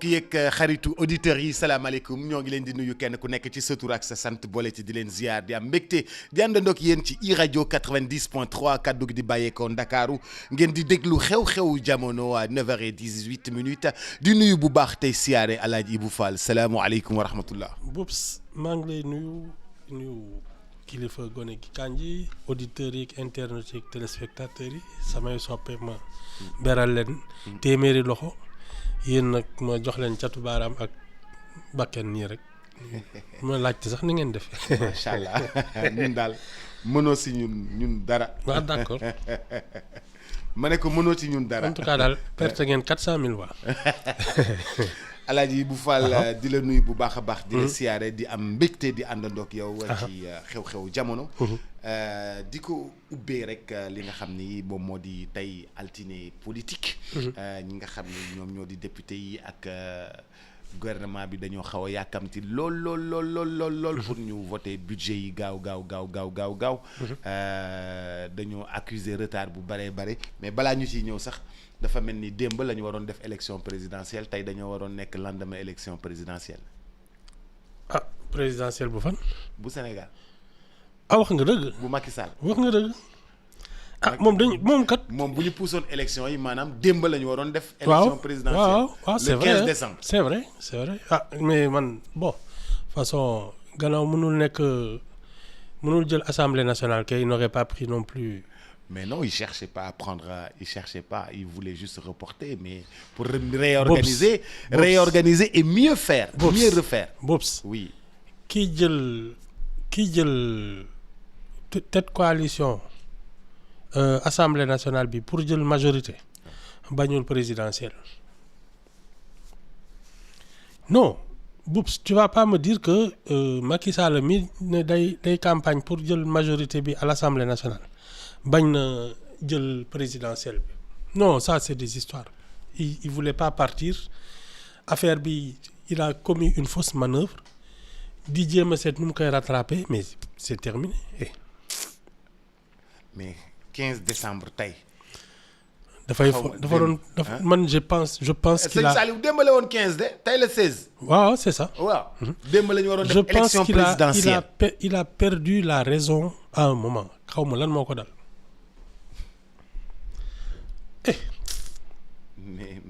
mbokk yeeg xaritu auditeurs yi salaamaaleykum ñoo ngi leen di nuyu kenn ku nekk ci sa tur ak sa sant boole ci di leen ziar di am mbégte di àndandoo ak yéen ci iRadio 90.3 kaddu gi di bàyyeekoo Ndakaaru ngeen di déglu xew-xewu jamono à 9h18 di nuyu bu baax tey siyaare El Hadj Ibou Fall salaamualeykum wa rahmatullah. Boubs maa ngi lay nuyu kilifa gone gi Kandji auditeurs yi internautes yi téléspectateurs yi samay soppe ma beral leen téeméeri loxo. yéen nag ma jox leen catu baaraam ak bakken nii rek ma laajte sax ni ngeen def. macha allah ñun daal mënoo si ñun dara. waaw d'accord. ma ne ko mënoo ci ñun dara. en tout cas daal perte ngeen 400 000 voix. Alaaji Ibou Fall di la nuyu bu baax a baax. di la siyaare di am mbégte di àndandoo ak yow. ci xew-xew jamono. di ko ubbee rek li nga xam ni moom moo di tey altine politique. ñi nga xam ni ñoom ñoo di député yi ak gouvernement bi dañoo xaw a yàkkamti lool. pour ñu voter budget yi gaaw. dañoo accuser retard bu bare mais balaa ñu ciy ñëw sax. dafa mel ni démb la ñu waroon def élection présidentielle tey dañoo waroon nekk lendemain élection présidentielle. ah présidentielle bu fan. bu Sénégal. wax nga dëgg. bu Macky Sall. wax nga dëgg. moom kat. moom bu ñu puusoon élection yi maanaam démb la ñu waroon def. élection présidentielle waaw c'est vrai le 15 décembre. c'est vrai mais man bon façon gannaaw mënul jël assemblée nationale kay il n'aurait pas pris non plus. Mais non, il cherchait pas, il voulait juste reporter, mais pour réorganiser et mieux faire, mieux refaire. Boubs, oui. Qui jël tête coalition Assemblée nationale bi pour jël majorité bañul présidentielle. Non, Boubs, tu vas pas me dire que Macky Sall mi ne day campagne pour jël majorité bi à l'Assemblée nationale. bañ na jël présidentielle bi non ça c'est des histoires il voulait pas partir affaire bi il a commis une fausse manœuvre di jéem a seet nu mu koy rattraper mais c'est terminé. mais 15 décembre tey. dafa doon man je pense qu'il a. sëñ Saliou démb la woon 15 de tey la 16. waaw c'est ça. waaw démb la ñu waroon def élection présidentielle. il a perdu la raison à un moment xaw ma lan moo ko dal. mais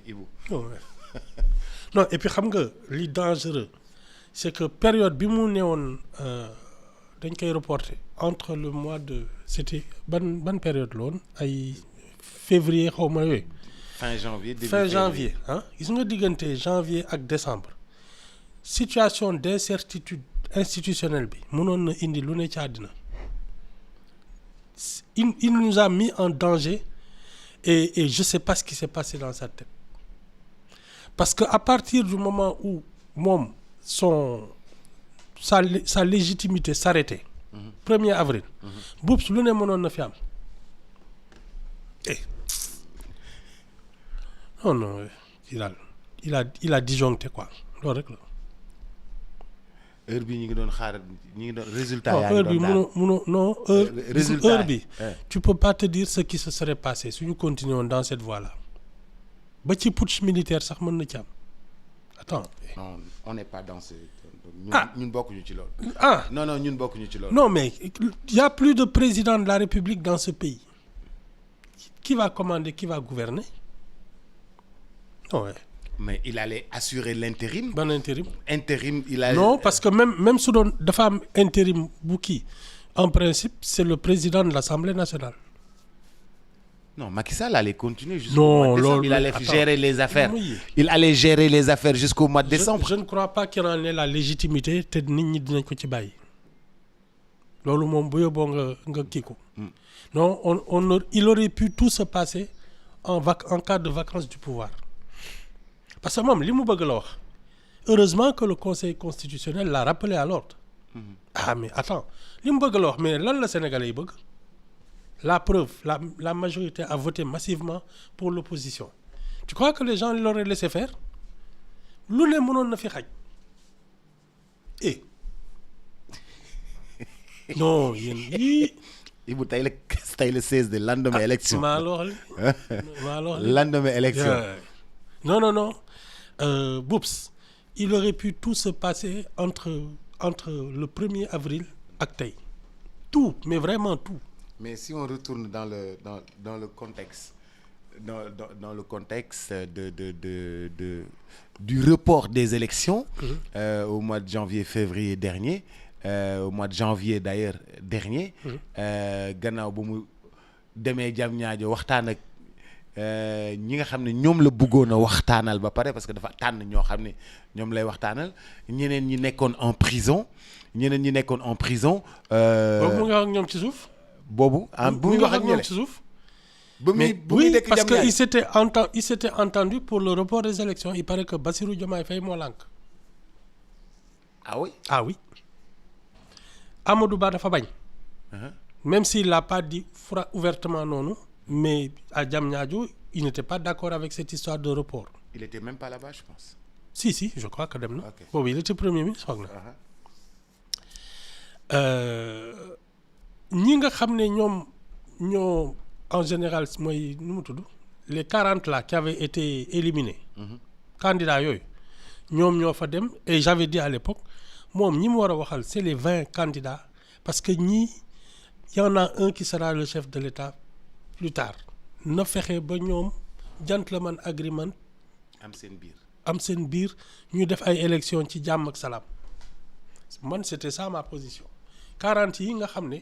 Ibou. non et puis xam nga li dangereux c'est que période bi mu newoon dañ koy reporter entre le mois de c'était ban période la woon ay février xaw ma yooyu. fin janvier gis nga diggante janvier ak décembre situation d'incertitude institutionnelle bi mënoon na indi lu ne ci àddina. Il nous a mis en danger et je sais pas ce qui s'est passé dans sa tête parce que à partir du moment où moom sa légitimité s'arrêtait 1er avril Boubs lu ne mënoon na fi am non il a disjoncté quoi loolu rek la. heure bi ñu ngi doon xaar ñu ngi doon résultat yaa heure bi heure bi tu peux pas te dire ce qui se serait passé suñu continuer dans cette voie là ba ci putsch militaire sax mën na ci am attends. non on n'est pas dans ce. ñun bokkuñu ci loolu. non ñun bokkuñu ci loolu. non mais il y a plus de président de la République dans ce pays qui va commander qui va gouverner non ouais. mais il allait assurer l'intérim. ban intérim. il a. non parce que même su doon dafa am intérim bu kii en principe c'est le président de l'Assemblée nationale. non Macky Sall allait continuer jusqu'au mois de décembre. Il allait gérer les affaires. Il allait gérer les affaires jusqu'au mois de décembre. Je ne crois pas qu'il en ait la légitimité te nit ñi dinañ ko ci bàyyi. loolu moom bu yóbboo nga kii ko. non il aurait pu tout se passer en cas de vacances du pouvoir. parce que moom li mu bëgg la wax heureusement que le conseil constitutionnel l'a rappelé à l'ordre. Mais attends li mu bëgg la wax mais lan la Sénégalais yi bëgg la preuve la majorité a voté massivement pour l'opposition tu crois que les gens l'auraient laissé faire lu ne mënoon na fi xaj non yéen yii. Ibou tey le 16 de lendemain élection. maa loo xam lendemain élection. Non. Boups, il aurait pu tout se passer entre le 1er avril ak tey. Tout, mais vraiment tout. Mais si on retourne dans le contexte dans le contexte du report des élections au mois de janvier-février dernier, au mois de janvier d'ailleurs dernier, gannaaw ba mu demee Diamniadio waxtaan ak ñi nga xam ne ñoom la bëggoon a waxtaanal ba pare parce que dafa tànn ñoo xam ne ñoom lay waxtaanal ñeneen ñi nekkoon en prison. boobu mu nga wax ak ñoom ci suuf. boobu bu muy wax ak ñoom ci suuf. mais oui, parce que il s'était entendu pour le report des élections. Il paraît que Bassirou Diomaye Faye moo lànk. Ah oui? Ah oui. Amadou Ba dafa bañ. Même s'il l'a pas dit ouvertement non, mais à Diamniadio, il n'était pas d'accord avec cette histoire de report. Il était même pas là-bas, je pense. Si, je crois que dem na. Okay. Boobu il était premier ministre foog na. Ñi nga xam ne ñoo en général mooy nu mu tudd les 40 là qui avaient été éliminés. Candidats yooyu ñoom ñoo fa dem et j'avais dit à l'époque moom ñi mu war a waxal c'est les 20 candidats parce que ñii y en a un qui sera le chef de l'État plus tard na fexe ba ñoom gentleman agreement am seen biir ñu def ay élections ci jàmm ak salaam man c'était ça ma position 40 yi nga xam ne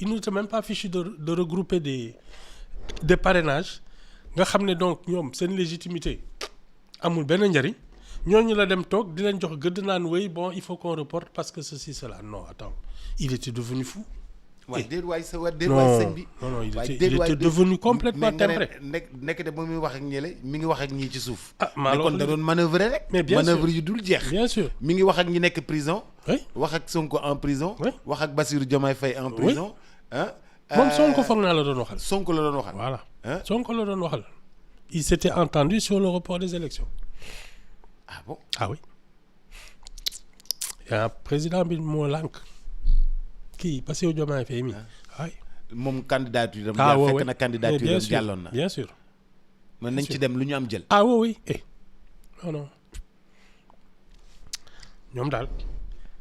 il n'était même pas fichu de regrouper des parrainages nga xam ne donc ñoom seen légitimité amul benn njariñ ñooñu la dem toog di leen jox gëdd naan wéy bon il faut qu'on reporte parce que ceci cela non attends il était devenu fou. waay sëñ bi. non il était devenu complètement timbré. nekk de ba muy wax ak ñële mi ngi wax ak ñii ci suuf. maa kon da doon manœuvrer rek. mais bien sûr manœuvre yu dul jeex. bien sûr mi ngi wax ak ñi nekk prison. oui wax ak Sonko en prison. oui wax ak Bassirou Diomaye Faye en prison. moom Sonko foog naa la doon waxal. Sonko la doon waxal. voilà Sonko la doon waxal. il s'était entendu sur le report des élections. Ah bon? Ah oui. yaa président bi moo lànk kii Bassirou Diomaye Faye mi waay moom candidature am fekk na candidature am jàlloon na bien sûr mën nañ ci dem lu ñu am jël. Ah oui non ñoom daal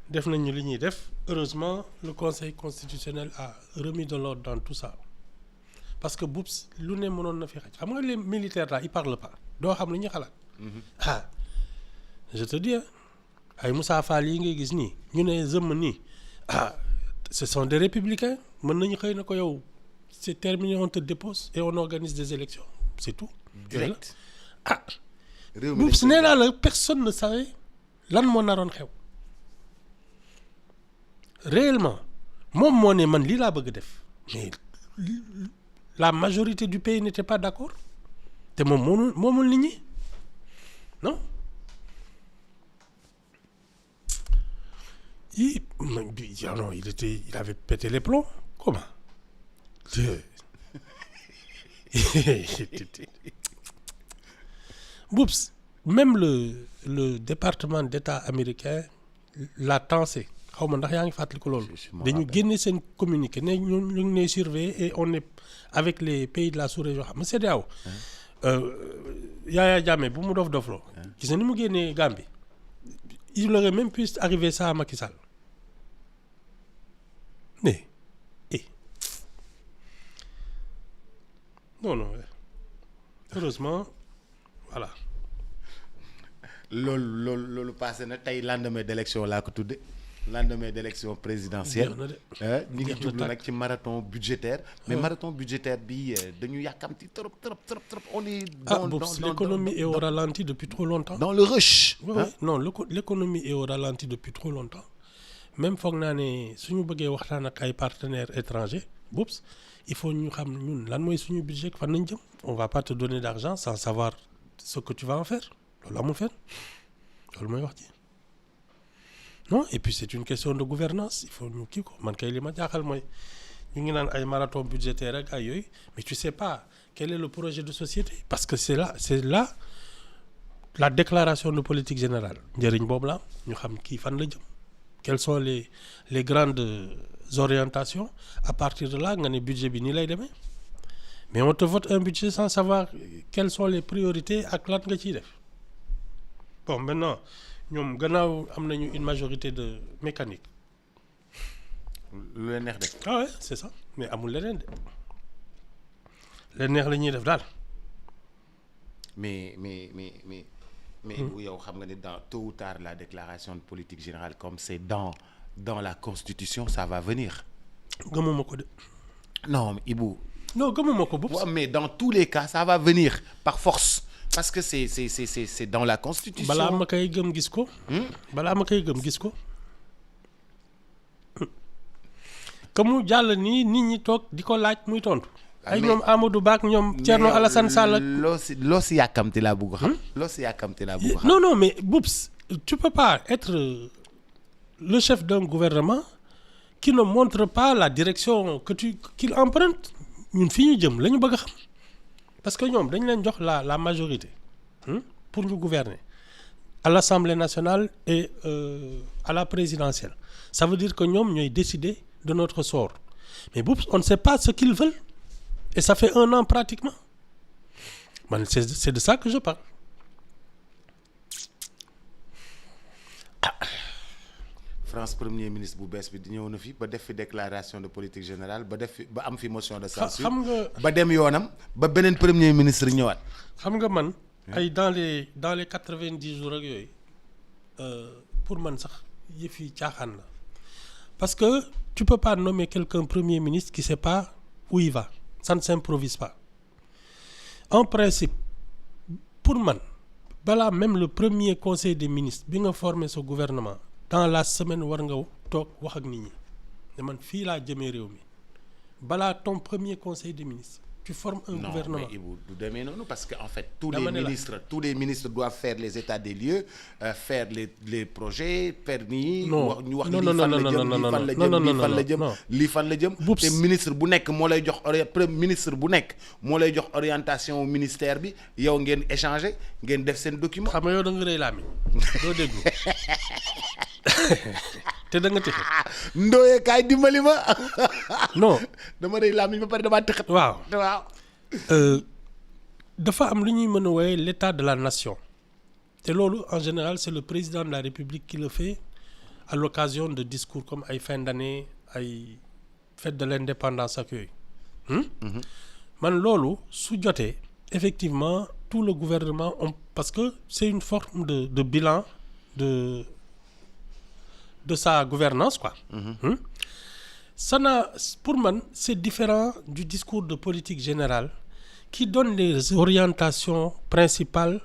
def nañu li ñuy def heureusement le Conseil constitutionnel a remis de l'ordre dans tout ça parce que Boups lu ne mënoon na fi xaj xam nga les militaires là ils parlent pas doo xam lu ñuy xalaat. Je te dis ay Moussa Fall yi ngay gis nii ñu ne zëmm nii ce sont des républicains mën nañu xëy na ko yow c'est terminé on te dépose et on organise des élections c'est tout. direct Boups nee naa la personne ne savait lan moo naroon xew réellement moom moo ne man lii laa bëgg def mais la majorité du pays n'était pas d'accord te moom moomul nit ñi non. Il avait pété les plombs. Comment? Boups, même le département d'État américain l'a tensé. xaw ma ndax yaa ngi fàttaliku loolu. dañu génne seen communiqué ne ñu ngi ne surveiller et on est avec les pays de la sous-région xam nga CEDEAO. Yaya Jammeh bu mu dofloo. gis nga ni mu génnee Gambie. il aurait même pu arriver ça à Macky Sall. mais non heureusement voilà. loolu passé na tey lendemain d'élection laa ko tudde lendemain d'élection présidentielle. ñi ngi jublu nag ci marathon budgétaire. mais marathon budgétaire bi dañu yàkkamti trop on est. dans l'économie est au ralenti depuis trop longtemps. dans le rush. non l'économie est au ralenti depuis trop longtemps. même foog naa ne suñu bëggee waxtaan ak ay partenaires étrangers Boups il faut ñu xam ñun lan mooy suñu budget fan nañ jëm. on va pas te donner d'argent sans savoir ce que tu vas en faire loolu amul fenn loolu mooy wax ji non et puis c'est une question de gouvernance il faut ñu kii ko man kay li ma jaaxal mooy ñu ngi naan ay marathon budgétaire ak ay yooyu mais tu sais pas quel est le projet de société parce que c'est là la déclaration de politique générale njëriñ boobu la ñu xam kii fan la jëm. Quelles sont les grandes orientations à partir de là nga ne budget bi nii lay demee mais on te vote un budget sans savoir quelles sont les priorités ak lan nga ciy def bon maintenant ñoom gannaaw am nañu une majorité de mécanique. lu leen neex def. ah ouais c'est ça mais amul leneen de leen neex la ñuy def daal. mais yow xam nga ne dans tôt ou tard la déclaration de politique générale comme c'est dans la constitution ça va venir. gëmuma ko de. non Ibou. non gëmuma ko boobu. Ouais, mais dans tous les cas ça va venir par force parce que c'est dans la constitution. balaa ma koy gëm gis ko. balaa ma koy gëm gis ko. que mu jàll nii nit ñi toog di ko laaj muy tontu. ay ñoom Amadou Ba ak ñoom Thierno Alassane Sall. loo si yàkkamti laa bëgg xam. loo si yàkkamti laa bëgg xam. non mais Boubs tu peux pas être le chef d'un gouvernement qui ne montre pas la direction qu'il emprunte ñun fi ñu jëm la ñu bëgg a xam parce que ñoom dañ leen jox la majorité pour ñu gouverner à l'Assemblée nationale et à la présidentielle ça veut dire que ñoom ñooy décider de notre sort mais Boubs on ne sait pas ce qu'ils veulent et ça fait 1 an pratiquement man c'est de ça que je parle. France premier ministre bu bees bi di ñëw na fi ba def fi déclaration de politique générale ba am fi motion de censure xam nga ba dem yoonam ba beneen premier ministre ñëwaat. xam nga man. ay dans les 90 jours ak yooyu pour man sax yëf yi caaxaan la parce que tu peux pas nommer quelqu'un premier ministre qui sait pas où il va ça ne s'improvise pas en principe pour man balaa même le premier conseil des ministres bi nga former ce gouvernement. dans la semaine war nga toog wax ak nit ñi ne man fii laa jëmee réew mi balaa ton premier conseil des ministres tu formes un gouvernement. Non mais Ibou du demee noonu parce que en fait tous les ministres doivent faire les états des lieux faire les projets permis. ñu wax lii fan la jëm te ministre bu nekk moo lay jox orientation au ministère bi yow ngeen échanger ngeen def seen document. xam nga yow da nga rëy laa mi doo déglu. te da nga tëxat. Ndoye kaay dimbali ma. non dama rëy làmmiñ ba pare damaa tëxat. waaw. dafa am lu ñuy mën a wooye l'état de la nation te loolu en général c'est le président de la République qui le fait à l'occasion de discours comme ay fin d'année ay fête de l'indépendance ak yooyu. man loolu su jotee effectivement tout le gouvernement parce que c'est une forme de bilan de sa gouvernance quoi. Ça pour man c'est différent du discours de politique générale qui donne les orientations principales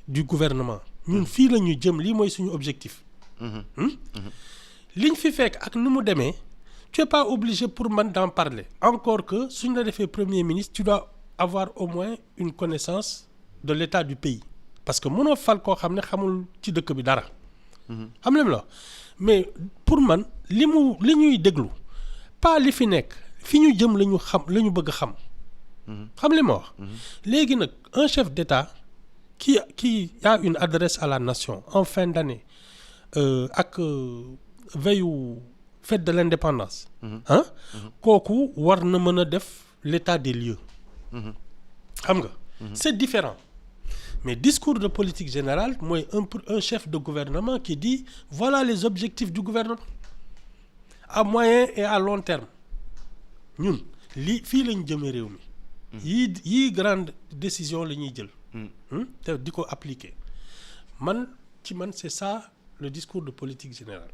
du gouvernement ñun fii la ñu jëm lii mooy suñu objectif. liñ fi fekk ak nu mu demee tu es pas obligé pour man d'en parler encore que suñ la defee premier ministre tu dois avoir au moins une connaissance de l'état du pays parce que mënoo fal koo xam ne xamul ci dëkk bi dara. xam nga la mais pour man li ñuy déglu pas li fi nekk fi ñu jëm la ñu xam la ñu bëgg a xam. xam li ma wax. léegi nag un chef d'État qui a une adresse à la nation en fin d'année ak veille fête de l'indépendance. kooku war na mën a def l'état des lieux. xam nga. c'est différent. mais discours de politique générale mooy un chef de gouvernement qui dit voilà les objectifs du gouvernement à moyen et à long terme ñun lii fii lañ jëmee réew mi. yii grande décision la ñuy jël. te di ko appliquer man c'est ça le discours de politique générale.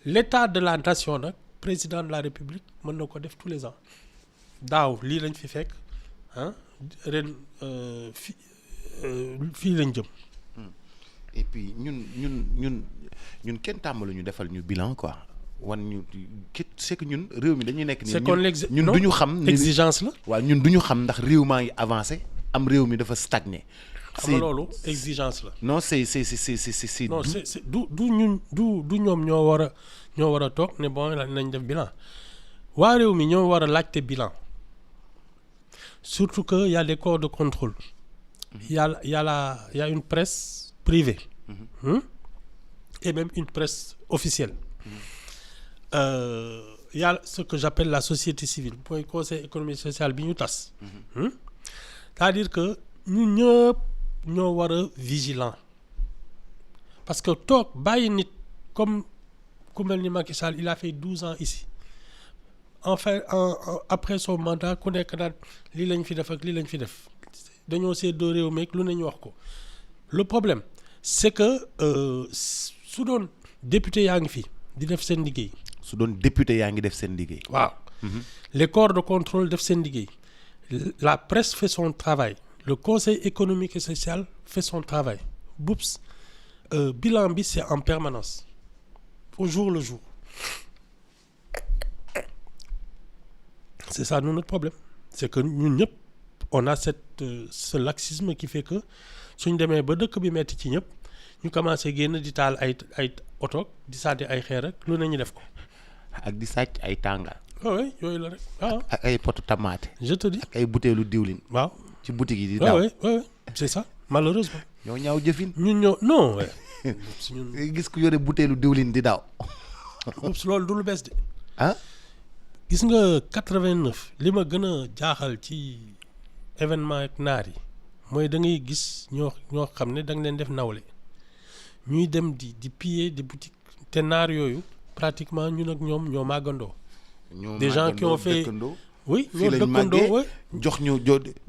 l'état de la nation nag président de la République mën na ko def tous les ans daaw lii lañ fi fekk ren fii lañ jëm. et puis ñun kenn tàmbalu ñu defal ñu bilan quoi wan ñu c'est que ñun réew mi dañuy nekk. c'est qu'on ñun du ñu xam. exigence la. waaw ñun du ñu xam ndax réew maa ngi avancé am réew mi dafa stagné. xam nga loolu exigence la. non c'est non c'est du ñoom ñoo war a toog ne bon nañ def bilan waa réew mi ñoo war a laajte bilan. Surtout qu'il y a des corps de contrôle. Il y a une presse privée. Et même une presse officielle. Il y a ce que j'appelle la société civile. Pour le Conseil économique et social, bi ñu tas. C'est-à-dire que ñun ñëpp ñoo war a vigilant parce que toog bàyyi nit comme ku mel ni Macky Sall il a fait 12 ans ici enfin après son mandat ku nekk naan lii lañ fi def ak lii lañ fi def dañoo seddoo réew mi lu ne ñu wax ko le problème c'est que su doon député yaa ngi fi di def seen liggéey. su doon député yaa ngi def seen liggéey. waaw les corps de contrôle def seen liggéey la presse fait son travail le conseil économique et social fait son travail BOUPS bilan bi c'est en permanence au jour le jour c'est ça notre problème c'est que ñun ñëpp on a ce laxisme qui fait que suñ demee ba dëkk bi metti ci ñëpp ñu commencé génn di taal ay oto di sànni ay xeer rek lu ne ñu def ko. ak di sàcc ay tàngal. oui yooyu la rek waaw. ak ay potu tamaate. je te dis ak ay butéelu diwlin. waaw ci boutique yi di daw. oui c'est ça malheureusement. ñoo ñaaw jëfin. ñun non. gis ku yore butéelu diwlin di daw. loolu du lu bees de. ah. gis nga 89 li ma gën a jaaxal ci événement ak naar yi mooy da ngay gis ñoo xam ne da nga leen def nawle ñuy dem di piller des boutiques te naar yooyu pratiquement ñun ak ñoom ñoo màggandoo. des gens qui ont fait oui ñoo dëkkandoo jox ñu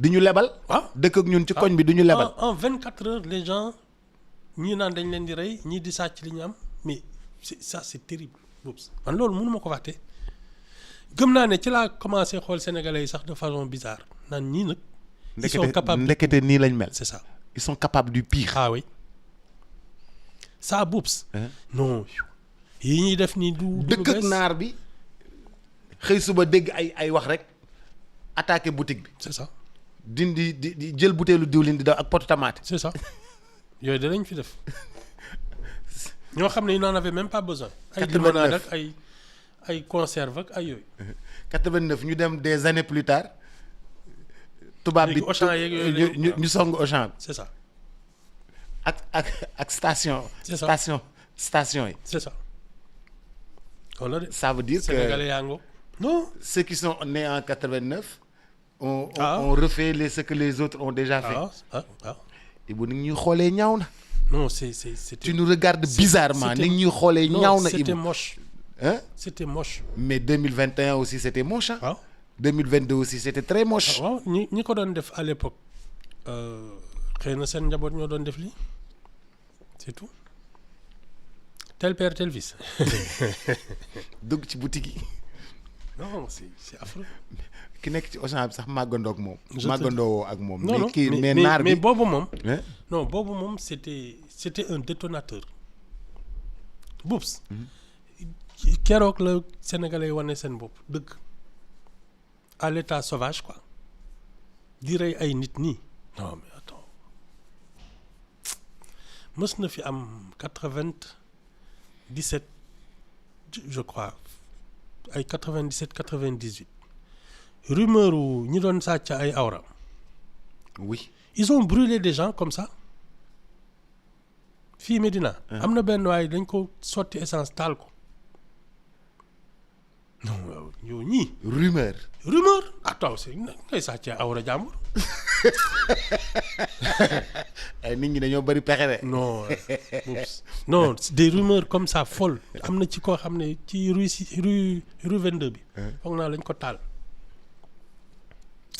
di ñu lebal. waaw dëkk ak ñun ci koñ bi du ñu lebal. en 24 heures les gens ñii naan dañ leen di rey ñii di sàcc li ñu am mais c'est terrible boobu man loolu mënu ma ko waxte gëm naa ne ci laa commencé xool sénégalais yi sax de façon bizarre naan ñii nag. ils sont capables ndekete nii lañ mel. c'est ça ils sont capables du pire. ah oui ça boops. non yi ñuy def nii du dëkk ak naar bi xëy suba dégg ay wax rek attaquer boutique bi. c'est ça. di jël butéelu diwlin di daw ak potu tomate. c'est ça yooyu danañ fi def ñoo xam ne ils n'en avaient même pas besoin. ay limonade ak ay conserve ak ay yooyu. 89 ñu dem des années plus tard. tubaab bi ñu song Auchan bi. c'est ça. ak station. c'est ça station yi. c'est ça. wala de ça veut dire que sénégalais yaa ngoo non. ceux qui sont nés en 89. on refait ce que les autres ont déjà fait. Ibou ni ñuy xoolee ñaaw na. non c'est tu nous regardes bizarrement ni ñuy xoolee ñaaw na. c'était moche. hein c'était moche. mais 2021 aussi c'était moche hein. waaw 2022 aussi c'était très moche. waaw ñi ko doon def à l'époque xëy na seen njaboot ñoo doon def lii c'est tout tel père tel fils. dugg ci boutique yi. non c'est affreux. ki nekk ci Auchan bi sax màggandoo ak moom. màggandoo ak moom. non mais naar bi mais boobu moom. non boobu moom c'était un détonateur. Boops. keroog la Sénégalais yi wane seen bopp dëgg à l'état sauvage quoi di rey ay nit nii non mais attends mës na fi am 97 je crois ay 97 98 rumeur wu ñi doon sàcc ay awra. oui ils ont brûlé des gens comme ça fii Médina. am na benn waaye dañ ko sotti essence taal ko. non yow ñii. rumeur. attends c'est ngay sàccee awra jàmbur. ay nit ñi dañoo bari pexe de. non des rumeurs comme ça folles am na ci koo xam ne ci rue 22 bi. foog naa lañ ko taal.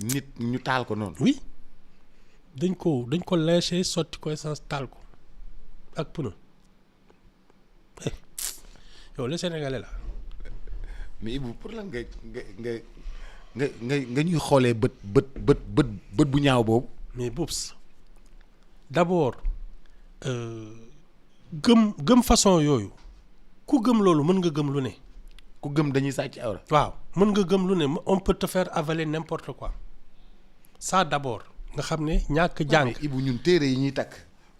nit ñu taal ko noonu. oui dañ ko léché sotti ko essence taal ko ak pneu. yow le Sénégalais la. mais Ibou pour lan nga ñuy xoolee bët bu ñaaw boobu. mais boobu d'abord gëm façon yooyu ku gëm loolu mën nga gëm lu ne. ku gëm dañuy sàcc awra. waaw mën nga gëm lu ne on peut te faire avaler n'importe quoi ça d'abord nga xam ne ñàkk jàng. Ibou ñun téere yi ñuy takk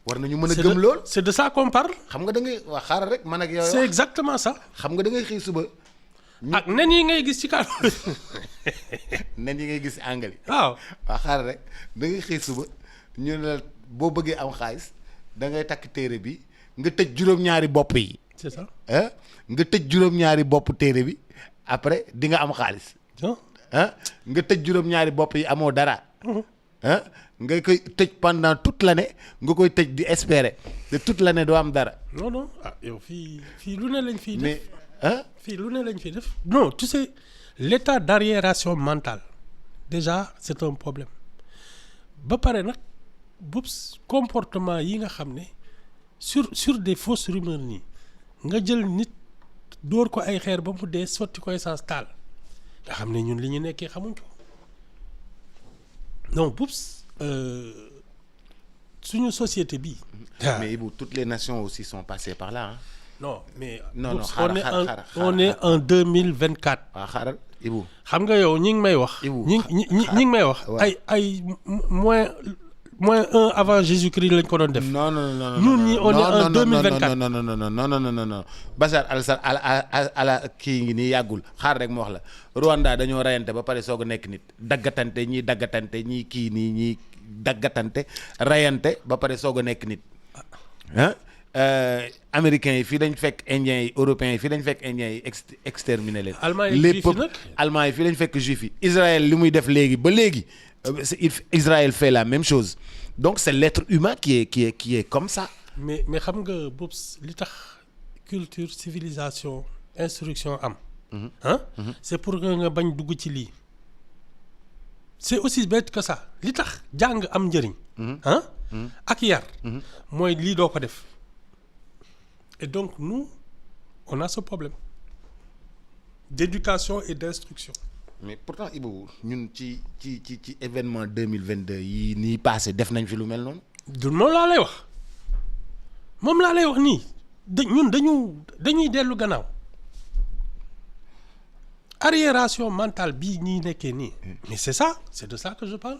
war nañu mën a gëm lool. c'est de ça qu'on parle. xam nga da ngay wax xaaral rek man ak yow. c'est exactement ça. xam nga da ngay xëy suba. ak nen yi ngay gis ci kàddu. nen yi ngay gis anglais. waaw xaaral rek da ngay xëy suba ñu ne la boo bëggee am xaalis da ngay takk téere bi nga tëj juróom-ñaari bopp yi. c'est ça. nga tëj juróom-ñaari bopp téere bi après di nga am xaalis. nga tëj juróom-ñaari bopp yi amoo dara. ah nga koy tëj pendant toute l'année nga koy tëj di espérer de toute l'année doo am dara. non non ah yow fii lu ne lañ fiy def. mais ah. fii lu ne lañ fiy def. non tu sais l'état d'arriération mentale déjà c'est un problème ba pare nag comportement yi nga xam ne sur des fausses rumeurs nii nga jël nit dóor ko ay xeer ba mu dee sotti ko essence taal nga xam ne ñun li ñu nekkee xamuñ ko non suñu société bi. mais Ibou toutes les nations aussi sont passées par là. non mais. non on est en 2024. waaw xaaral Ibou. xam nga yow ñi ngi may wax. Ibou ñi ngi may wax. ay moins 1 avant Jésus-Christ lañ ko doon def. non ñun ñi on est en 2024. non Bachar al-Assad ala kii ngi nii yàggul xaar rek mu wax la Rwanda dañoo reyante ba pare soog a nekk nit daggatante ñii kii nii ñii daggatante reyante ba pare soog a nekk nit ah. américains yi fii dañ fekk indiens yi européens yi fii dañ fekk indiens yi exterminer leen. allemands yi fii dañ fekk juifs yi. Israël li muy def léegi ba léegi Israël fait la même chose donc c'est l'être humain qui est comme ça. mais xam nga boobu li tax culture civilisation instruction am. c'est pour que nga bañ dugg ci lii. c'est aussi bête que ça li tax jàng am njëriñ. ak yar. mooy lii doo ko def. et donc nous on a ce problème d'éducation et d'instruction. mais pourtant Ibou ñun ci événement 2022 yi nii passé def nañ fi lu mel noonu. moom laa lay wax nii ñun dañuy dellu gannaaw arriération mentale bii ñuy nekkee nii. mais c'est ça c'est de ça que je parle.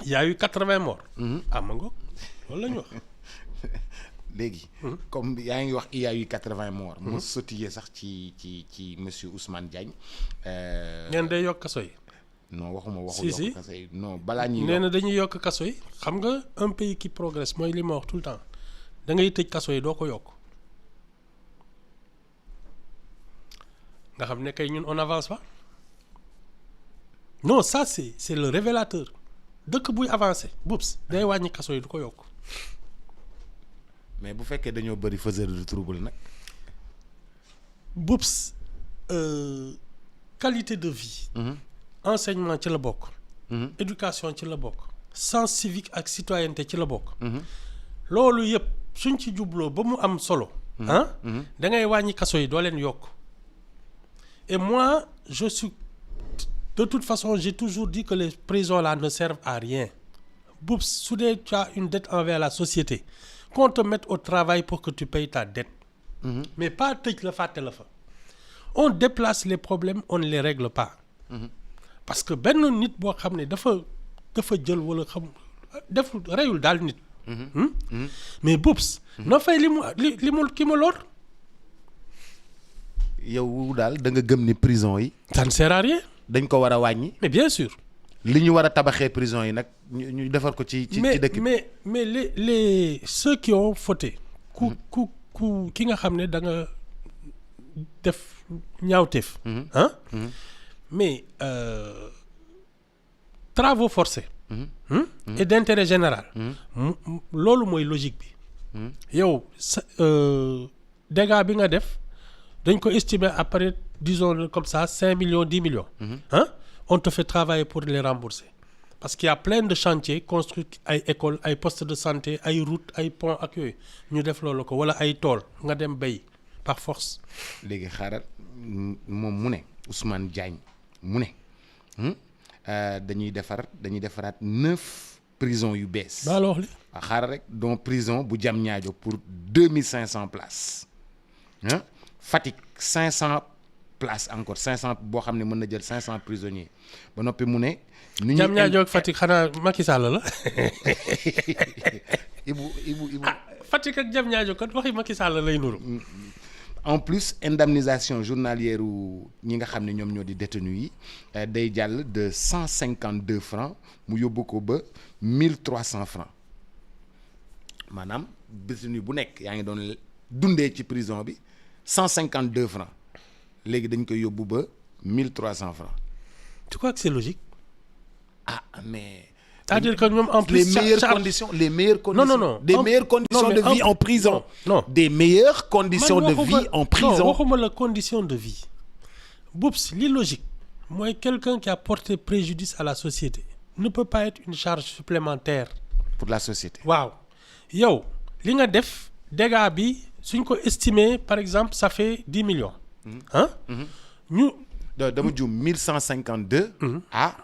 il y a eu 80 morts. ma ngoog loolu la ñu wax. léegi. comme yaa ngi wax il y a eu 80 morts. mu sautillé sax ci monsieur Ousmane Diagne. ngeen day yokk kaso yi. non waxuma waxu si yokk kaso yi non balaa ñuy. nee na dañuy yokk kaso yi xam nga un pays qui progresse mooy li ma wax tout le temps da ngay tëj kaso yi doo ko yokk nga xam ne kay ñun on avance pas non ça c'est le révélateur dëkk buy avancer bubs day wàññi kaso yi du ko yokk. mais bu fekkee dañoo bëri faiseur de trouble nag. bubs qualité de vie. enseignement ci la bokk. éducation ci la bokk. sens civique ak citoyenneté ci la bokk. loolu yëpp suñ ci jubloo ba mu am solo. da ngay wàññi kaso yi doo leen yokk. et moi je suis de toute façon j'ai toujours dit que les prisons là ne servent à rien. bubs su dee tu as une dette envers la société. qu'on te mette au travail pour que tu payes ta dette. mais pas tëj la fàtte la fa. on déplace les problèmes on ne les règle pas. parce que benn nit boo xam ne dafa jël wala xam def reyul daal nit. mais bubs. noo fay li mu ki mu lor. yow daal da nga gëm ni prison yi. ça ne sert à rien. dañ ko war a wàññi. mais bien sûr. li ñu war a tabaxee prison yi nag ñu defar ko ci dëkk bi. mais les ceux qui ont fauté. ku ki nga xam ne da nga def ñaawteef. mais travaux forcés. et d'intérêt général. loolu mooy logique bi. yow sa dégâts bi nga def dañ ko estimer après disons comme ça 5 millions 10 millions. on te fait travailler pour les rembourser parce qu'il y a plein de chantiers construits ay écoles ay postes de santé ay routes ay ponts ak yooyu ñu def loolu ko wala ay tool nga dem bay par force. léegi xaaral moom mu ne Ousmane Diagne mu ne dañuy defaraat 9 prisons yu bees. maa la wax li waaw xaaral rek dont prison bu Diamniadio pour 2500 places Fatick 500 places encore 500 boo xam ne mën na jël 500 prisonniers ba noppi mu ne. nu Diamniadio ak Fatick xanaa Macky Sall la. Ibu. Fatick ak Diamniadio kat waxi Macky Sall lay nuru. en plus indemnisation journalière ñi nga xam ne ñoom ñoo di détenus yi day jàll de 152 francs mu yóbbu ko ba 1300 francs maanaam détenu bu nekk yaa ngi doon dundee ci prison bi 152 francs léegi dañ koy yóbbu ba 1300 francs. tu crois que c'est logique. mais c'est-à-dire que ñoom en les plus meilleures conditions non. des meilleures conditions de vie en prison. non des meilleures conditions de vie en prison. non waxuma la condition de vie Boubs li logique mooy quelqu'un qui a porté préjudice à la société ne peut pas être une charge supplémentaire pour la société. waaw yow li nga def dégâts bi suñ ko estimer par exemple ça fait 10 millions ah ñu dama juum 1152 à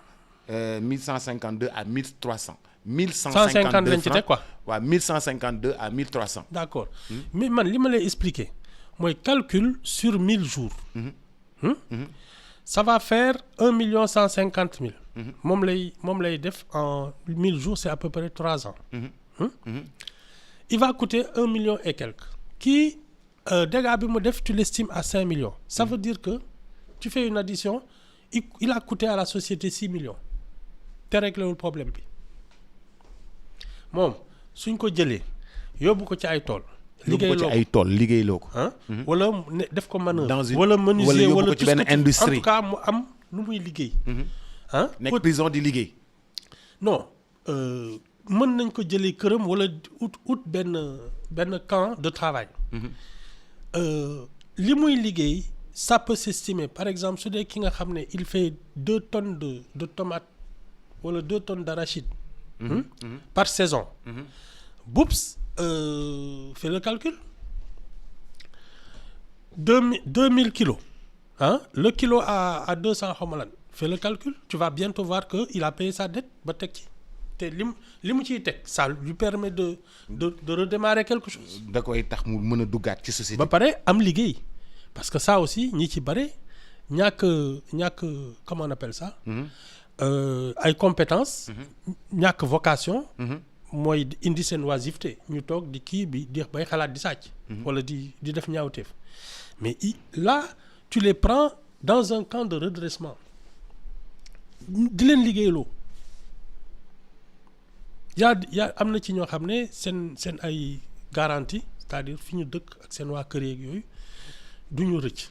1152 à 1300 1152 lañ ci teg quoi. waaw 1152 à 1300. d'accord mais man li ma lay expliquer mooy calcul sur 1000 jours ça va faire 1,150,000 moom lay def en 1000 jours c'est à peu près 3 ans il va coûter 1 million et quelques kii dégâts bi mu def tu l'estimes à 5 millions ça veut dire que tu fais une addition il a coûté à la société 6 millions te réglé wul problème bi moom suñ ko jëlee yóbbu ko ci ay tool liggéeyloo ko wala def ko manœuvre wala menuisier yóbbu ko ci benn industrie en tout cas mu am lu muy liggéey nekk prison di liggéey non mën nañ ko jëlee këram wala ut benn camp de travail li muy liggéey ça peut s'estimer par exemple su dee ki nga xam ne il fait 2 tonnes de tomates wala 2 tonnes d'arachide par saison Boubs fais le calcul 2000 kilos le kilo à 200 xaw ma lan fais le calcul tu vas bientôt voir que il a payé sa dette ba teg ci te li mu ciy teg ça lui permet de redémarrer quelque chose. da koy tax mu mën a duggaat ci société. ba pare am liggéey parce que ça aussi ñi ci bare ñàkk comment on appelle ça. ay compétences. ñàkk vocation. mooy indi seen oisiveté ñu toog di kii bi di bay xalaat di sàcc. wala di def ñaawteef mais là tu les prends dans un camp de redressement di leen liggéeyloo. yaa am na ci ñoo xam ne seen ay garantie c'est-à-dire fi ñu dëkk ak seen waa kër yeeg yooyu du ñu rëcc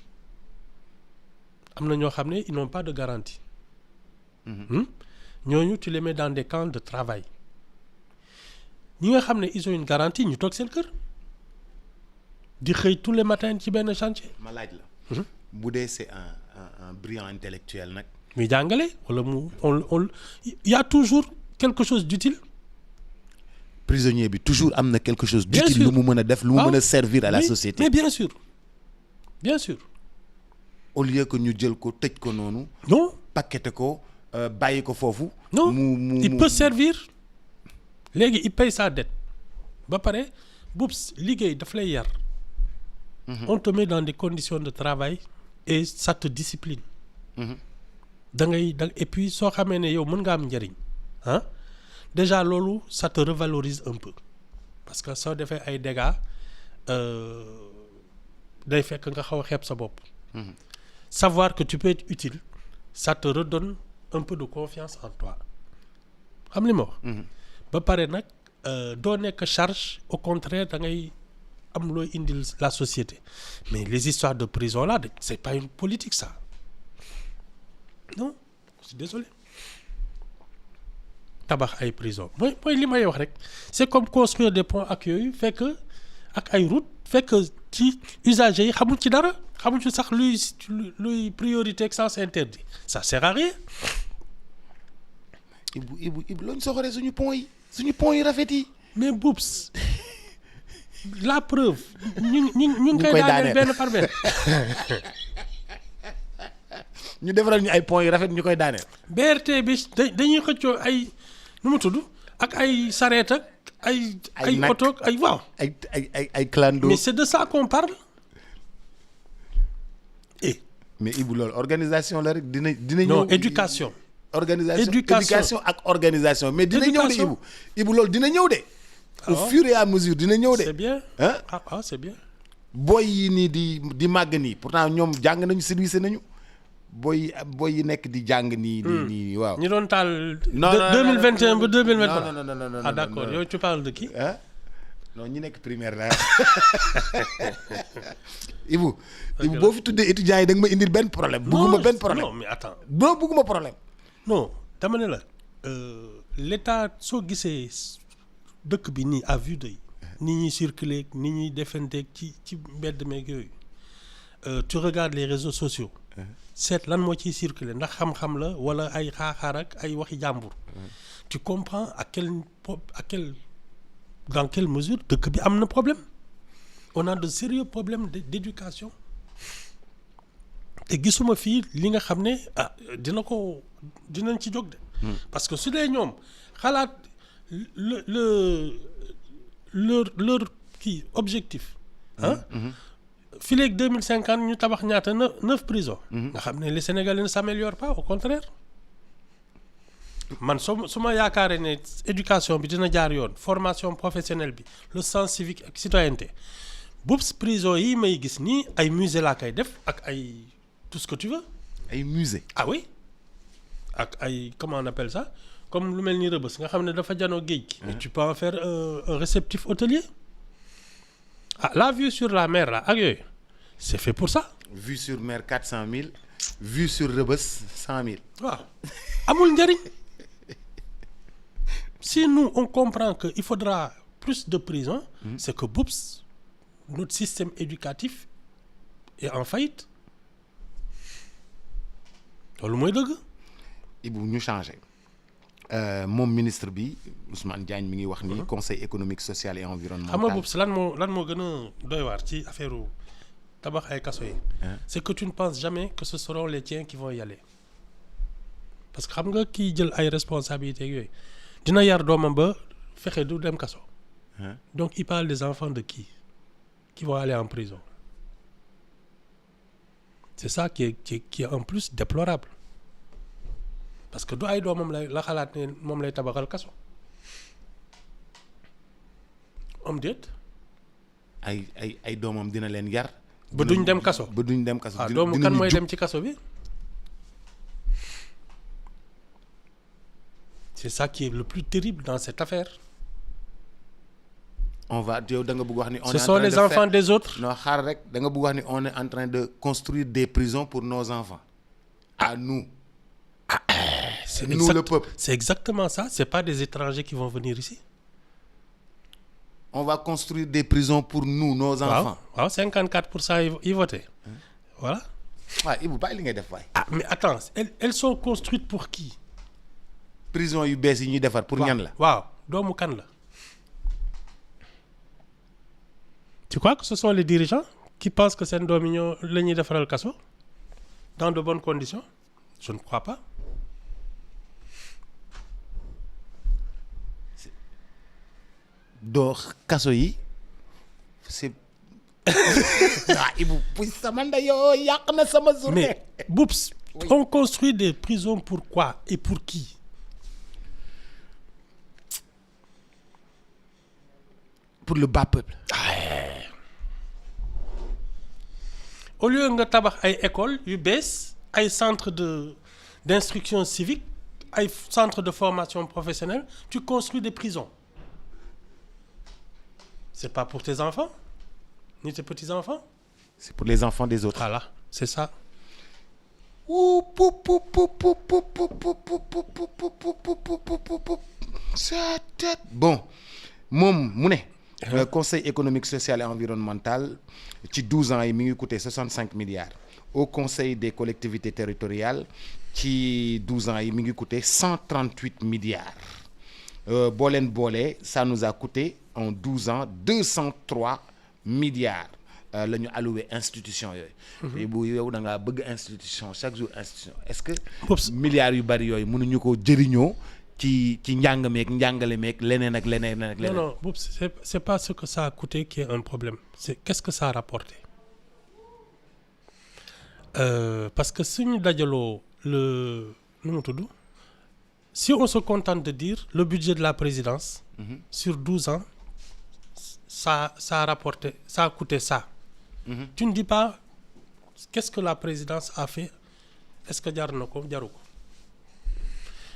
am na ñoo xam ne ils n'ont pas de garantie ñooñu tu les mets dans des camps de travail ñi nga xam ne ils ont une garantie ñu toog seen kër di xëy tous les matins ci benn chantier. ma laaj la. bu dee c'est un brillant intellectuel nag. muy jàngale wala on y a toujours quelque chose d'utile. prisonnier bi toujours am na quelque chose d'utile lu mu mën a def lu mu mën a servir à la société. mais bien sûr au lieu que ñu jël ko tëj ko noonu. non paqueté ko bàyyi ko foofu. non il peut servir léegi il paye sa dette ba pare Boubs liggéey daf lay yar. on te met dans des conditions de travail et ça te discipline. et puis soo xamee ne yow mën nga am njëriñ déjà loolu ça te revalorise un peu parce que soo defee ay dégâts day fekk nga xaw a xeeb sa bopp. savoir que tu peux être utile ça te redonne un peu de confiance en toi xam li ma wax. ba pare nag doo nekk charge au contraire da ngay am looy indil la société mais les histoires de prison là c'est pas une politique ça non je suis désolé. tabax ay prison mooy li may wax rek c'est comme construire des ponts ak yooyu fekk ak ay routes fekk ci usagers yi xamul ci dara xamul ci sax luy priorité ak sens interdit ça sert à rien. Ibu looñu soxoree suñu pont yi rafet yi. mais Boubs la preuve ñu ngi koy daaneel benn par benn. ñu defaral ñu ay pont yi rafet ñu koy daaneel. BRT bi dañuy xëccoo ay nu mu tudd ak ay sareet ak ay oto ay waaw. ay clando. mais c'est de ça qu'on parle. mais Ibu loolu organisation la rek dina ñëw. non éducation. éducation ak organisation mais dina ñëw de Ibu loolu dina ñëw de. au fur et à mesure dina ñëw de. c'est bien c'est bien. boy yi nii di màgg nii pourtant ñoom jàng nañu service nañu. boy yi nekk di jàng nii waaw. ñu doon taal. non 2021 ba 2023. non ah d'accord yow tu parles de qui. non ñi nekk primaire la. Ibu boo fi tuddee étudiants yi da nga ma indil benn problème. bugguma benn problème non mais attends. bugguma problème. non dama ne la l'État soo gisee dëkk bi nii à vue d'œil ni ñuy circuler ni ñuy defanteeg ci mbedd meeg yooyu tu regardes les réseaux sociaux seet lan moo ciy circuler ndax xam-xam la wala ay xaaxaar ak ay waxi jàmbur tu comprends dans quelle mesure dëkk bi am na problème on a de sérieux problèmes d'éducation te gisuma fii li nga xam ne dinañ ci jóg de parce que su dee ñoom xalaat leur kii objectif fii léegi 2050 ñu tabax ñaata 9 prisons nga xam ne les Sénégalais ne s'améliorent pas au contraire man su ma yaakaaree ne éducation bi dina jaar yoon formation professionnelle bi le sens civique ak citoyenneté boobu prison yi may gis nii ay musée laa koy def ak ay tout ce que tu veux. ay musée. ah oui ak ay comment on appelle ça comme lu mel ni Rebeuss nga xam ne dafa janoo géej gi. mais tu peux en faire un réceptif hôtelier. ah la vue sur la mer là ak yooyu c'est fait pour ça. vue sur mer 400 000 vue sur Rebeuss 100 000. waaw amul njëriñ si nous on comprend que il faudra plus de prisons. c'est que boops notre système éducatif est en faillite. loolu mooy dëgg. Ibou ñu changé moom ministre bi Ousmane Diagne mi ngi wax ni conseil économique social et environnemental. xam nga boobu lan moo gën a doy waar ci affaire tabax ay kaso yi. c'est que tu ne penses jamais que ce seront les tiens qui vont y aller parce que xam nga kiy jël ay responsabilités yooyu dina yar doomam ba fexe du dem kaso. donc il parle des enfants de qui vont aller en prison. c'est ça qui est en plus déplorable parce que du ay doomam la xalaat ne moom lay tabaxal kaso am déet. ay doomam dina leen yar. ba duñ dem kaso ba duñ dem kaso. waaw doomu kan mooy dem ci kaso bi. c'est ça qui est le plus terrible dans cette affaire. yow da nga bëgg wax ni. ce sont les enfants des autres. non xaar rek da nga bëgg wax ni on est en train de construire des prisons pour nos enfants. à nous. Nous le peuple. C'est exactement ça. C'est pas des étrangers qui vont venir ici. On va construire des prisons pour nous, nos enfants. waaw 54% y voté. Voilà. waaw Ibou bàyyi li ngay def waay. ah mais attends elles sont construites pour qui. prison yu bees yi ñuy defar pour ñan la. waaw doomu kan la. tu crois que ce sont les dirigeants qui pensent que seen doom yi ñoo la ñuy defaral kaso dans de bonnes conditions je ne crois pas. doo kaso yi c'est ah Ibou puy sama ndeyoo yàq na sama journée. mais Boups on construit des prisons pour quoi et pour qui. pour le bas peuple. au lieu nga tabax ay écoles yu bees ay centres d'instruction civique ay centres de formation professionnelle tu construis des prisons. C'est pas pour tes enfants ni tes petits-enfants. C'est pour les enfants des autres. Voilà, c'est ça. Bon moom mu ne. conseil économique social et environnemental ci 12 ans yi mi ngi coûté 65 milliards. au conseil des collectivités territoriales ci 12 ans yi mi ngi coûté 138 milliards. boo leen boolee ça nous a coûté en 12 ans 203 milliards la ñu alloué institution yooyu. te bu yow da ngaa bëgg institution chaque jour institution est-ce que. milliards yu bari yooyu mënuñu ko jëriñoo ci njàng meek njàngale meek leneen ak leneen ak leneen. non c'est pas ce que ça a coûté qui est un problème c'est qu'est-ce que ça a rapporté. parce que suñu dajaloo nu mu tudd. Si on se contente de dire le budget de la présidence sur 12 ans, ça a rapporté, ça a coûté ça. Tu ne dis pas qu'est-ce que la présidence a fait, est-ce que jar na ko jaru ko.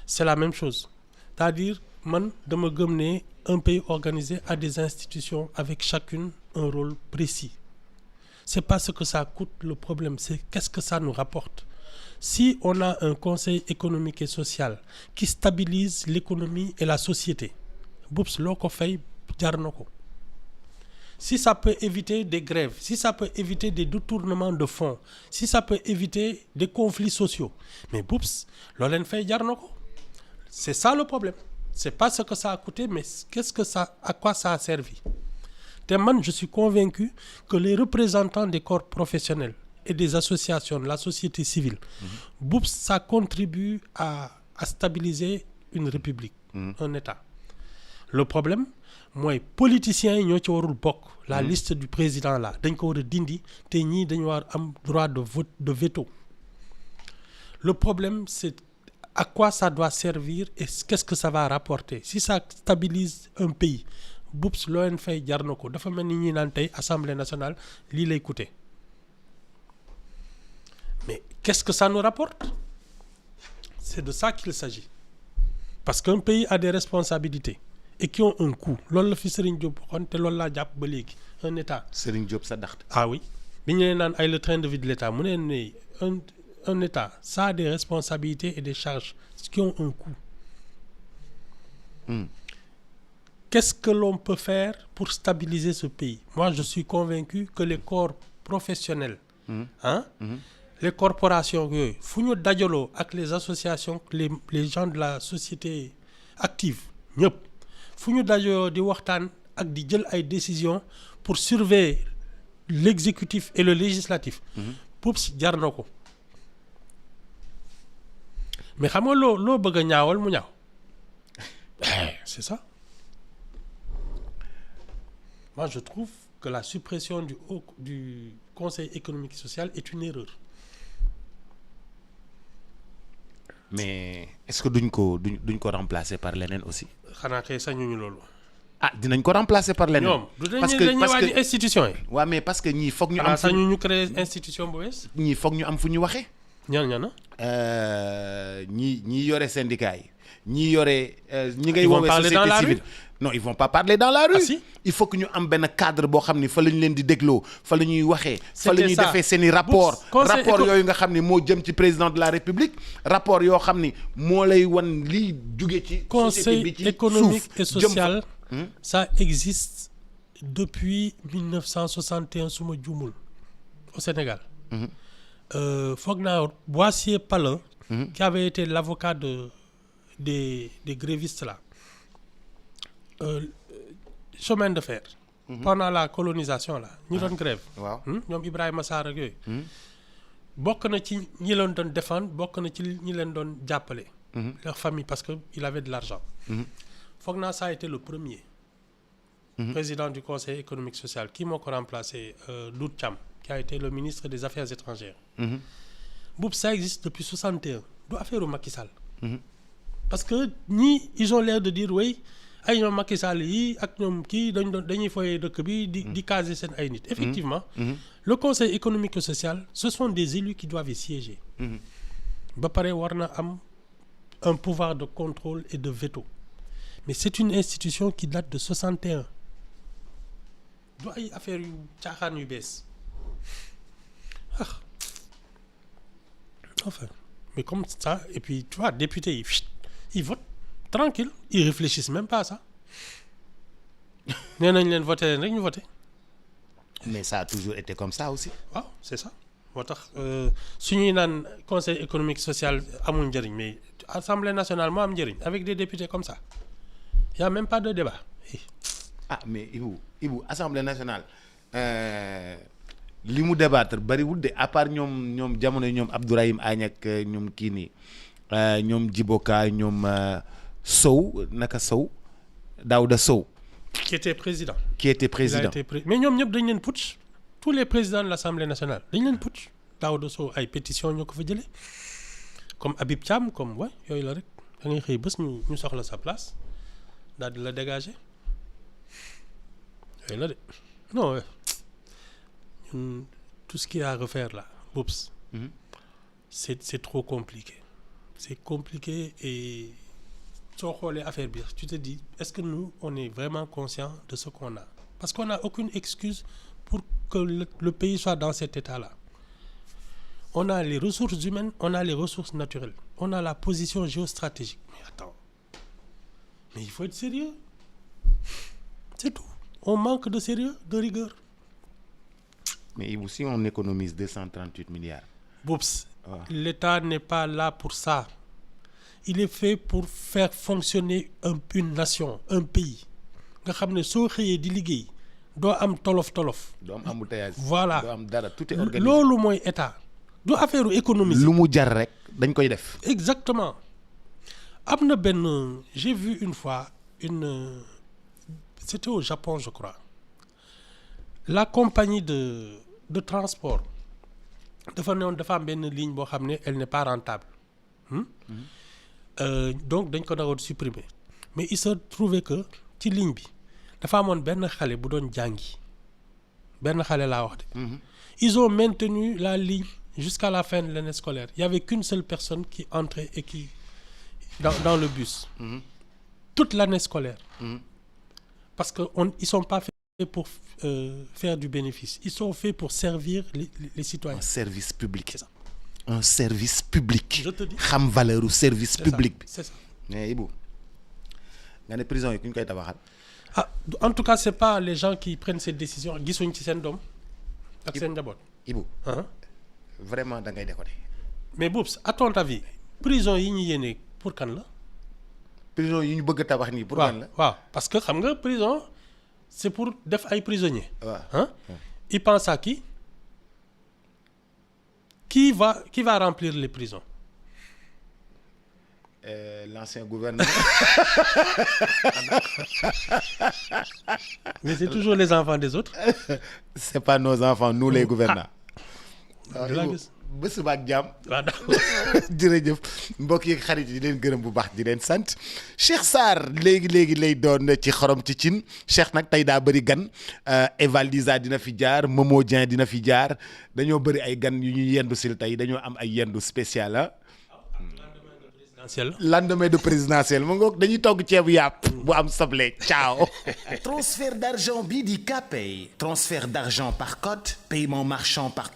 C'est la même chose. C'est-à-dire man dama gëm ne un pays organisé a des institutions avec chacune un rôle précis. C'est pas ce que ça coûte le problème, c'est qu'est-ce que ça nous rapporte. si on a un conseil économique et social qui stabilise l'économie et la société Boubs loo ko fay jar na ko. Si ça peut éviter des grèves, si ça peut éviter des détournements de fonds, si ça peut éviter des conflits sociaux, mais Boubs loo leen fay jar na ko. C'est ça le problème. C'est pas ce que ça a coûté, mais à quoi ça a servi. Te man, je suis convaincu que les représentants des corps professionnels et des associations de la société civile, Boubs, ça contribue à stabiliser une république, un État. Le problème, mooy politiciens yi ñoo ci warul bokk. La liste du président là dañ ko war a dindi te ñii dañu war am droit de vote de veto. Le problème, c'est à quoi ça doit servir et qu'est-ce que ça va rapporter. Si ça stabilise un pays, Boubs loo leen fay jar na ko. Dafa mel ni ñuy naan tey Assemblée nationale lii lay coûter. Mais qu'est-ce que ça nous rapporte? C'est de ça qu'il s'agit. Parce qu'un pays a des responsabilités et qui ont un coût. Loolu la fi Serigne Diop waxoon te loolu laa jàpp ba léegi. Un État. Serigne Diop sa daxte. Ah oui. Bi ñu leen naan ay le train de vie de l'État mu ne un État, ça a des responsabilités et des charges qui ont un coût. Qu'est-ce que l'on peut faire pour stabiliser ce pays? Moi, je suis convaincu que les corps professionnels, les corporations yooyu fu ñu dajaloo ak les associations, les gens de la société active ñëpp fu ñu dajaloo di waxtaan ak di jël ay décisions pour surveiller l'exécutif et le législatif. Boubs jar na ko. Mais xam nga loo bëgg a ñaawal mu ñaaw. C'est ça. Moi, je trouve que la suppression du Conseil économique et social est une erreur. Mais est-ce que duñ ko remplacer par leneen aussi? Xanaa kay sañuñu loolu. Ah dinañ ko remplacer par leneen. ñoom dañuy wàññi institution yi. waaw mais parce que ñii foog ñu am. sañuñu créer institution bu bees. ñii foog ñu am fu ñu waxee. ñan ñi yore syndicat yi ñi yore ñi ngay woowee société civile. Non, ils vont pas parler dans la rue. Ah, si? Il faut que ñu am benn cadre boo xam ni fa la ñu leen di dégloo fa la ñuy waxee. fa la ñuy ça. defee seen i rapport rapport yooyu nga xam ni moo jëm ci président de la République rapport yoo xam ni moo lay wan lii jugee ci. société bi ci Conseil économique et social. Ça existe depuis 1961 su ma juumul au Sénégal. Foog naa Boissier Palin. Qui avait été l'avocat des grévistes là. Chemin de fer. Pendant la colonisation là ñu doon grève. waaw ñoom Ibrahima Sarr ak yooyu. bokk na ci ñi leen doon défendre bokk na ci ñi leen doon jàppale. leur famille parce que il avait de l'argent. foog naa ça a été le premier. président du conseil économique social kii moo ko remplacé Doudou Thiam qui a été le ministre des affaires étrangères. Boubs ça existe depuis 61 du affaire u Macky Sall. parce que ñii ils ont l'air de dire oui ay ñoom Macky Sall yi ak ñoom kii dañuy foyee dëkk bi di caser seen ay nit. Effectivement, le conseil économique et social ce sont des élus qui doivent y siéger. ba pare war na am un pouvoir de contrôle et de veto. Mais c'est une institution qui date de 61. du ay affaire yu caaxaan yu bees enfin mais comme ça et puis tu vois député yi ils votent tranquille ils réfléchissent même pas à ça nee nañ leen voté leen rek ñu voté. mais ça a toujours été comme ça aussi. waaw c'est ça moo tax su ñuy naan conseil économique social amul njëriñ mais assemblée nationale moo am njëriñ avec des députés comme ça y a même pas de débat. Ah mais Ibou assemblée nationale li mu débattre bariwul de à part ñoom jamono ñoom Abdourahim Agne ak ñoom kii nii ñoom Djiboka ñoom Sow naka Sow Daouda Sow. qui était président. mais ñoom ñëpp dañ leen putsch tous les présidents de l'Assemblée nationale dañ leen putsch Daouda Sow ay pétition ñoo ko fa jëlee comme Habib Thiam comme yooyu la rek da ngay xëy bés ñu soxla sa place daal di la dégager yooyu la de non ñun tout ce qu'il y a à refaire là Boubs c'est trop compliqué c'est compliqué et soo xoolee affaire bi tu te dis est-ce que nous on est vraiment conscient de ce qu'on a parce qu'on n'a aucune excuse pour que le pays soit dans cet état-là on a les ressources humaines, on a les ressources naturelles, on a la position géostratégique. Mais attends, mais il faut être sérieux. C'est tout. On manque de sérieux, de rigueur. Mais si on économise 238 milliards. Boups, l'État n'est pas là pour ça. Il est fait pour faire fonctionner une nation, un pays. Nga xam ne soo xëyee di liggéey doo am tolof. doo am embouteillage. Voilà. doo am dara tout est organisé. loolu mooy état. du affaire économie. lu mu jar rek dañ koy def. Exactement. am na benn j'ai vu une fois c'était au Japon je crois. La compagnie de transport dafa am benn ligne boo xam ne elle n'est pas rentable. Donc dañ ko dawoon supprimer mais il se trouvait que ci ligne bi dafa amoon benn xale bu doon jàngi benn xale laa wax de. Ils ont maintenu la ligne jusqu'à la fin de l'année scolaire. Il y avait qu'une seule personne qui entrait et qui dans le bus. Toute l'année scolaire. Parce que ils sont pas faits pour faire du bénéfice. Ils sont faits pour servir les citoyens. Un service public. C'est ça. Un service public. Je te dis. xam valeur u service public bi. C'est ça. mais Ibou nga ne prison yi ku ñu koy tabaxal. En tout cas c'est pas les gens qui prennent ces décisions gisuñ ci seen doom ak seen njaboot. Ibou vraiment da ngay déconner. Mais Boubs à ton avis prison yi ñu yéene pour kan la. prison yi ñu bëgg a tabax nii pour kan la. waaw parce que xam nga prison c'est pour def ay prisonniers. waaw il pense à qui. Qui va remplir les prisons? L'ancien gouvernement. Mais c'est toujours les enfants des autres. C'est pas nos enfants, nous les gouvernants. bés ba ak jàmm. jërëjëf mbokk yi xarit yi di leen gërëm bu baax di leen sant Cheikh Sarr léegi lay doon ci xorom ci cin Cheikh nag tey daa bëri gan Eva Lisa dina fi jaar Momo Dieng dina fi jaar dañoo bëri ay gan yu ñuy yendu sil tey dañoo am ay yendu spécial lendemain de présidentiel mu ngoog dañuy togg ceebu yàpp bu am soble ciao. Transfert d'argent bi di Kpay transfert d'argent par code paiement marchand par